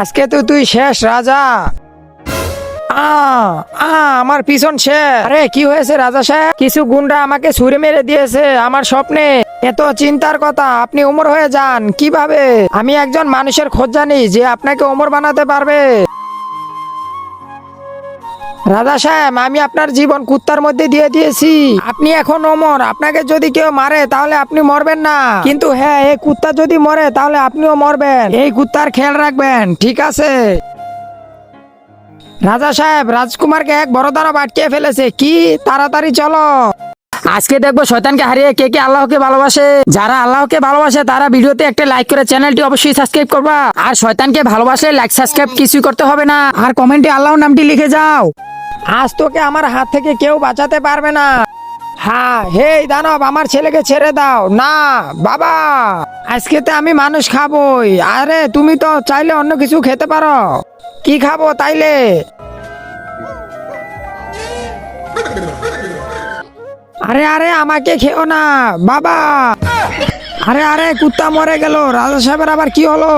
আজকে তো তুই শেষ রাজা। আ আমার পিছন শেষ। আরে কি হয়েছে রাজা সাহেব? কিছু গুন্ডা আমাকে ছুরি মেরে দিয়েছে আমার স্বপ্নে। এত চিন্তার কথা, আপনি ওমর হয়ে যান কিভাবে? আমি একজন মানুষের খোঁজ জানি যে আপনাকে ওমর বানাতে পারবে। রাজা সাহেব, আমি আপনার জীবন কুত্তার মধ্যে দিয়ে দিয়েছি। আপনি এখন ওমর। আপনাকে যদি কেউ মারে তাহলে আপনি মরবেন না, কিন্তু হ্যাঁ, এই কুত্তা যদি মরে তাহলে আপনিও মরবেন। এই কুত্তার খেয়াল রাখবেন, ঠিক আছে? রাজা সাহেব, রাজকুমারকে এক বড় দানব আটকে ফেলেছে। কি তাড়াতাড়ি চলো। আজকে দেখবো শয়তানকে হারিয়ে কে কে আল্লাহকে ভালোবাসে। যারা আল্লাহকে ভালোবাসে তারা ভিডিওতে একটা লাইক করে চ্যানেলটি অবশ্যই সাবস্ক্রাইব করবা। আর শয়তানকে ভালোবাসলে লাইক সাবস্ক্রাইব কিছুই করতে হবে না। আর কমেন্টে আল্লাহর নামটি লিখে যাও। আজ তোকে আমার হাত থেকে কেউ বাঁচাতে পারবে না। হ্যাঁ, হেই দানব, আমার ছেলেকে ছেড়ে দাও। না বাবা, আজকে তো আমি মানুষ খাবোই। আরে তুমি তো চাইলে অন্য কিছু খেতে পারো। কি খাবো তাইলে? আরে আরে, আমাকে খেও না বাবা। আরে আরে, কুত্তা মরে গেল। রাজা সাহেবের আবার কি হলো?